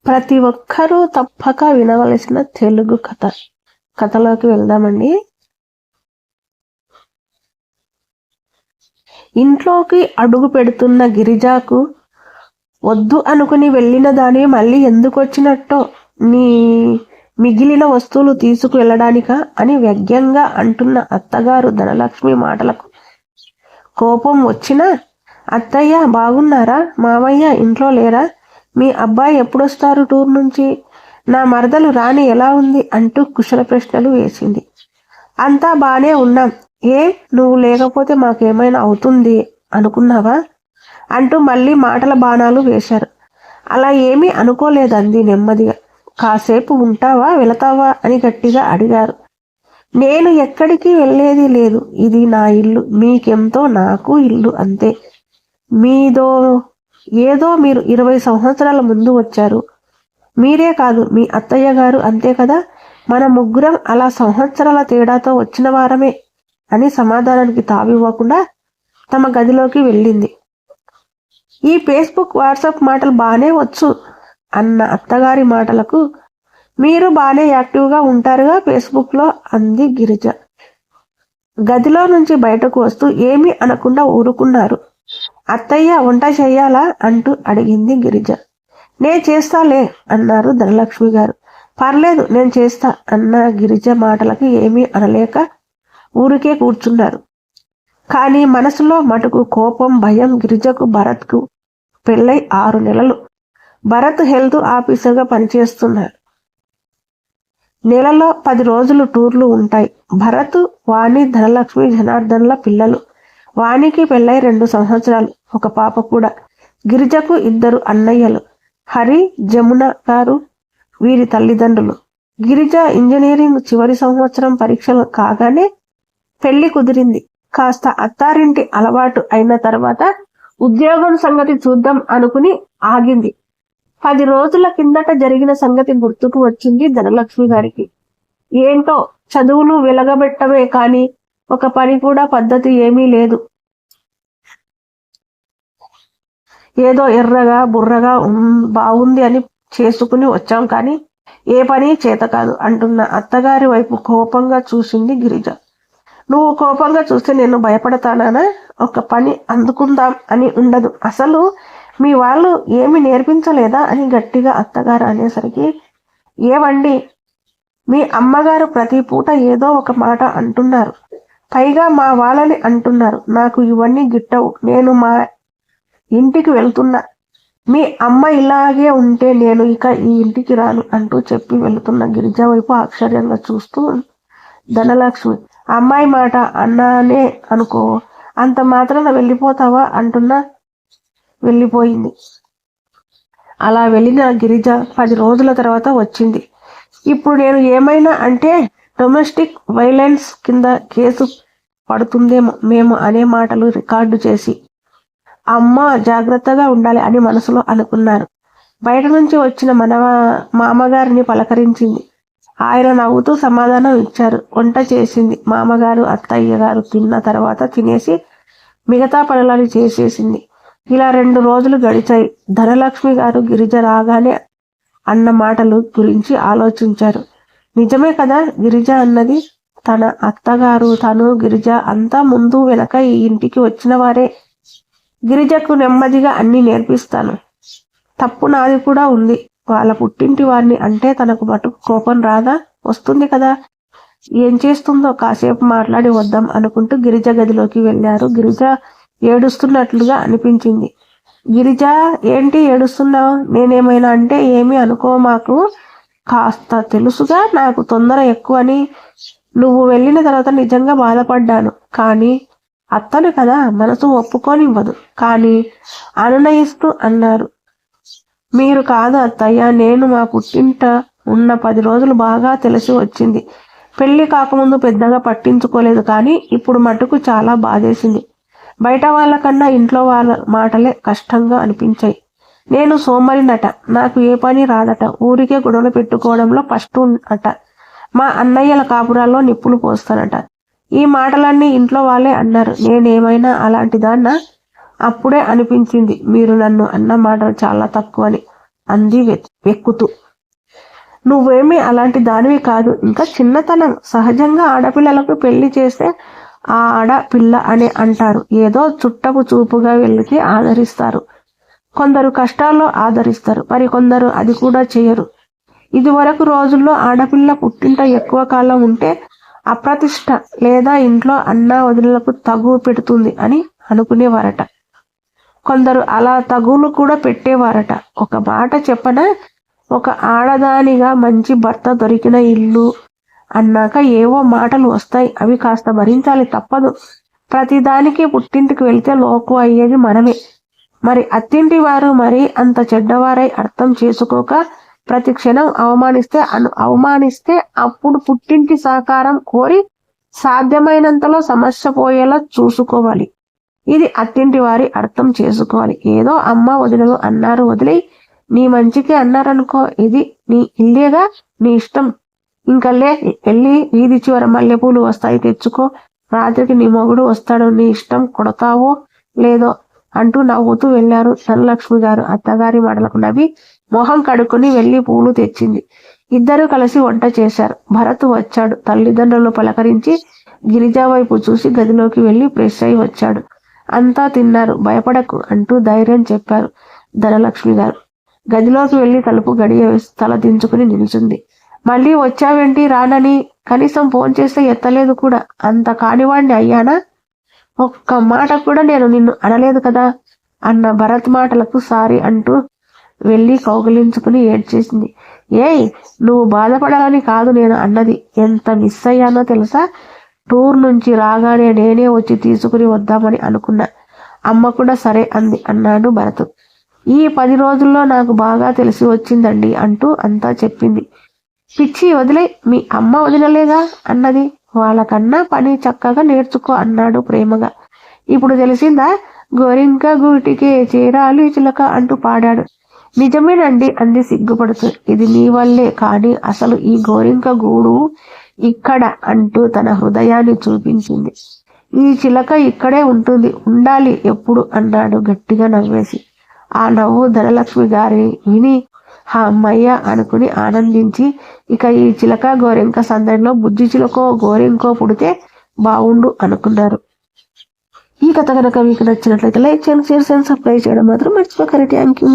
ప్రతి ఒక్కరూ తప్పక వినవలసిన తెలుగు కథలోకి వెళ్దామండి. ఇంట్లోకి అడుగు పెడుతున్న గిరిజాకు వద్దు అనుకుని వెళ్ళిన దాని మళ్ళీ ఎందుకు వచ్చినట్టో, నీ మిగిలిన వస్తువులు తీసుకు వెళ్ళడానికా అని వ్యగ్యంగా అంటున్న అత్తగారు ధనలక్ష్మి మాటలకు కోపం వచ్చినా, అత్తయ్య బాగున్నారా? మావయ్య ఇంట్లో లేరా? మీ అబ్బాయి ఎప్పుడొస్తారు టూర్ నుంచి? నా మరదలు రాణి ఎలా ఉంది అంటూ కుశల ప్రశ్నలు వేసింది. అంతా బానే ఉన్నాం. ఏ నువ్వు లేకపోతే మాకేమైనా అవుతుంది అనుకున్నావా అంటూ మళ్ళీ మాటల బాణాలు వేశారు. అలా ఏమీ అనుకోలేదంది నెమ్మదిగా. కాసేపు ఉంటావా వెళతావా అని గట్టిగా అడిగారు. నేను ఎక్కడికి వెళ్ళేది లేదు. ఇది నా ఇల్లు. మీకెంతో నాకు ఇల్లు అంతే. మీదో ఏదో మీరు 20 సంవత్సరాల ముందు వచ్చారు. మీరే కాదు మీ అత్తయ్య గారు అంతే కదా. మన ముగ్గురం అలా సంవత్సరాల తేడాతో వచ్చిన వారమే అని సమాధానానికి తావివ్వకుండా తమ గదిలోకి వెళ్ళింది. ఈ ఫేస్బుక్ వాట్సాప్ మాటలు బానే వచ్చు అన్న అత్తగారి మాటలకు, మీరు బానే యాక్టివ్గా ఉంటారుగా ఫేస్బుక్లో అంది గిరిజ. గదిలో నుంచి బయటకు వస్తూ ఏమీ అనకుండా ఊరుకున్నారు. అత్తయ్య వంట చెయ్యాలా అంటూ అడిగింది గిరిజ. నే చేస్తాలే అన్నారు ధనలక్ష్మి గారు. పర్లేదు నేను చేస్తా అన్న గిరిజ మాటలకి ఏమీ అనలేక ఊరికే కూర్చున్నారు. కానీ మనసులో మటుకు కోపం, భయం. గిరిజకు భరత్కు పెళ్ళై 6 నెలలు. భరత్ హెల్త్ ఆఫీసర్గా పనిచేస్తున్నారు. నెలలో 10 రోజులు టూర్లు ఉంటాయి. భరత్, వాణి, ధనలక్ష్మి, జనార్దన్ల పిల్లలు. వాణికి పెళ్ళై 2 సంవత్సరాలు, ఒక పాప కూడా. గిరిజకు 2 అన్నయ్యలు, హరి, జమున గారు వీరి తల్లిదండ్రులు. గిరిజ ఇంజనీరింగ్ చివరి సంవత్సరం పరీక్షలు కాగానే పెళ్లి కుదిరింది. కాస్త అత్తారింటి అలవాటు అయిన తర్వాత ఉద్యోగం సంగతి చూద్దాం అనుకుని ఆగింది. 10 రోజుల కిందట జరిగిన సంగతి గుర్తుకు వచ్చింది ధనలక్ష్మి గారికి. ఏంటో చదువులు వెలగబెట్టమే కానీ ఒక పని కూడా పద్ధతి ఏమీ లేదు. ఏదో ఎర్రగా బుర్రగా బాగుంది అని చేసుకుని వచ్చాం కానీ ఏ పని చేత కాదు అంటున్న అత్తగారి వైపు కోపంగా చూసింది గిరిజ. నువ్వు కోపంగా చూస్తే నేను భయపడతానా? ఒక పని అందుకుందాం అని ఉండదు. అసలు మీ వాళ్ళు ఏమి నేర్పించలేదా అని గట్టిగా అత్తగారు అనేసరికి, ఏవండి మీ అమ్మగారు ప్రతి పూట ఏదో ఒక మాట అంటున్నారు. పైగా మా వాళ్ళని అంటున్నారు. నాకు ఇవన్నీ గిట్టవు. నేను మా ఇంటికి వెళ్తున్నా. మీ అమ్మ ఇలాగే ఉంటే నేను ఇక ఈ ఇంటికి రాను అంటూ చెప్పి వెళుతున్న గిరిజ వైపు ఆశ్చర్యంగా చూస్తూ ధనలక్ష్మి, అమ్మాయి మాట అన్నానే అనుకో, అంత మాత్రాన వెళ్ళిపోతావా అంటున్నా వెళ్ళిపోయింది. అలా వెళ్ళిన గిరిజ 10 రోజుల తర్వాత వచ్చింది. ఇప్పుడు నేను ఏమైనా అంటే డొమెస్టిక్ వైలెన్స్ కింద కేసు పడుతుందేమో మేము అనే మాటలు రికార్డు చేసి, అమ్మ జాగ్రత్తగా ఉండాలి అని మనసులో అనుకున్నారు. బయట నుంచి వచ్చిన మామగారిని పలకరించింది. ఆయన నవ్వుతూ సమాధానం ఇచ్చారు. వంట చేసింది మామగారు. అత్తయ్య గారు తిన్న తర్వాత తినేసి మిగతా పనులని చేసేసింది. ఇలా 2 రోజులు గడిచాయి. ధనలక్ష్మి గారు గిరిజ రాగానే అన్న మాటలు గురించి ఆలోచించారు. నిజమే కదా గిరిజ అన్నది. తన అత్తగారు, తను, గిరిజ అంతా ముందు వెనక ఈ ఇంటికి వచ్చిన వారే. గిరిజకు నెమ్మదిగా అన్ని నేర్పిస్తాను. తప్పు నాది కూడా ఉంది. వాళ్ళ పుట్టింటి వారిని అంటే తనకు మటుకు కోపం రాదా? వస్తుంది కదా. ఏం చేస్తుందో కాసేపు మాట్లాడి వద్దాం అనుకుంటూ గిరిజ గదిలోకి వెళ్ళారు. గిరిజ ఏడుస్తున్నట్లుగా అనిపించింది. గిరిజ ఏంటి ఏడుస్తున్నావు? నేనేమైనా అంటే ఏమీ అనుకో మాకు. కాస్త తెలుసుగా నాకు తొందర ఎక్కువని. నువ్వు వెళ్ళిన తర్వాత నిజంగా బాధపడ్డాను. కానీ అత్తను కదా, మనసు ఒప్పుకోనివ్వదు. కానీ అనునయిస్తూ అన్నారు. మీరు కాదు అత్తయ్య, నేను మా పుట్టింట ఉన్న 10 రోజులు బాగా తెలిసి వచ్చింది. పెళ్లి కాకముందు పెద్దగా పట్టించుకోలేదు కానీ ఇప్పుడు మటుకు చాలా బాధేసింది. బయట వాళ్ళకన్నా ఇంట్లో వాళ్ళ మాటలే కష్టంగా అనిపించాయి. నేను సోమరినట. నాకు ఏ పని రాదట. ఊరికే గొడవలు పెట్టుకోవడంలో ఫస్ట్ అట. మా అన్నయ్యల కాపురాల్లో నిప్పులు పోస్తానట. ఈ మాటలన్నీ ఇంట్లో వాళ్ళే అన్నారు. నేనేమైనా అలాంటి దాన్నా? అప్పుడే అనిపించింది మీరు నన్ను అన్న మాటలు చాలా తక్కువని. అంది వెక్కుతూ. నువ్వేమీ అలాంటి దానివి కాదు. ఇంకా చిన్నతనం. సహజంగా ఆడపిల్లలకు పెళ్లి చేస్తే ఆ ఆడపిల్ల అని అంటారు. ఏదో చుట్టపు చూపుగా వెళ్లితే ఆదరిస్తారు. కొందరు కష్టాల్లో ఆదరిస్తారు, మరి కొందరు అది కూడా చేయరు. ఇదివరకు రోజుల్లో ఆడపిల్ల పుట్టింట ఎక్కువ కాలం ఉంటే అప్రతిష్ట లేదా ఇంట్లో అన్నా వదినలకు తగువ పెడుతుంది అని అనుకునేవారట. కొందరు అలా తగులు కూడా పెట్టేవారట. ఒక మాట చెప్పన, ఒక ఆడదానిగా మంచి భర్త దొరికిన ఇల్లు అన్నాక ఏవో మాటలు వస్తాయి. అవి కాస్త భరించాలి, తప్పదు. ప్రతిదానికి పుట్టింటికి వెళ్తే లోకు అయ్యేది మనమే. మరి అత్తింటి వారు మరి అంత చెడ్డవారై అర్థం చేసుకోక ప్రతి క్షణం అవమానిస్తే అప్పుడు పుట్టింటి సహకారం కోరి సాధ్యమైనంతలో సమస్య పోయేలా చూసుకోవాలి. ఇది అత్తింటి వారి అర్థం చేసుకోవాలి. ఏదో అమ్మ వదినలు అన్నారు వదిలే, నీ మంచికి అన్నారనుకో. ఇది నీ ఇల్లేగా, నీ ఇష్టం. ఇంకల్లే వెళ్ళి వీధి చివర మల్లెపూలు వస్తాయి, తెచ్చుకో. రాత్రికి నీ మొగుడు వస్తాడు, నీ ఇష్టం, కొడతావో లేదో అంటూ నవ్వుతూ వెళ్లారు ధనలక్ష్మి గారు. అత్తగారి మాటలకు నవ్వి మొహం కడుక్కుని వెళ్లి పూలు తెచ్చింది. ఇద్దరూ కలిసి వంట చేశారు. భరత్ వచ్చాడు. తల్లిదండ్రులు పలకరించి గిరిజా వైపు చూసి గదిలోకి వెళ్లి ఫ్రెష్ అయి వచ్చాడు. అంతా తిన్నారు. భయపడకు అంటూ ధైర్యం చెప్పారు ధనలక్ష్మి గారు. గదిలోకి వెళ్లి తలుపు గడియ వేసి తల దించుకుని నిల్చుంది. మళ్ళీ వచ్చావేంటి? రానని కనీసం ఫోన్ చేస్తే ఎత్తలేదు కూడా. అంత కానివాడిని అయ్యానా? ఒక్క మాట కూడా నేను నిన్ను అనలేదు కదా అన్న భరత్ మాటలకు సారీ అంటూ వెళ్ళి కౌగిలించుకుని ఏడ్చేసింది. ఏయ్, నువ్వు బాధపడాలని కాదు నేను అన్నది. ఎంత మిస్ అయ్యానో తెలుసా? టూర్ నుంచి రాగానే నేనే వచ్చి తీసుకుని వద్దామని అనుకున్నా. అమ్మ కూడా సరే అంది అన్నాడు భరత్. ఈ 10 రోజుల్లో నాకు బాగా తెలిసి వచ్చిందండి అంటూ అంతా చెప్పింది. పిచ్చి వదిలే, మీ అమ్మ వదినలేగా అన్నది. వాళ్ళకన్నా పని చక్కగా నేర్చుకో అన్నాడు ప్రేమగా. ఇప్పుడు తెలిసిందా? గోరింక గూటికే చేరాలి చిలక అంటూ పాడాడు. నిజమేనండి అంది సిగ్గుపడుతూ. ఇది నీ వల్లే, కానీ అసలు ఈ గోరింక గూడు ఇక్కడ అంటూ తన హృదయాన్ని చూపించింది. ఈ చిలక ఇక్కడే ఉంటుంది, ఉండాలి ఎప్పుడు అన్నాడు గట్టిగా నవ్వేసి. ఆ నవ్వు ధనలక్ష్మి గారి విని అమ్మయ్య అనుకుని ఆనందించి, ఇక ఈ చిలక గోరింక సందడిలో బుజ్జి చిలకో గోరింకో పుడితే బావుండు అనుకున్నారు. ఈ కథ కనుక మీకు నచ్చినట్లయితే లైక్ చేయండి, షేర్ చేయండి, సబ్స్క్రైబ్ చేయడం మాత్రం మర్చిపోకండి. Thank you.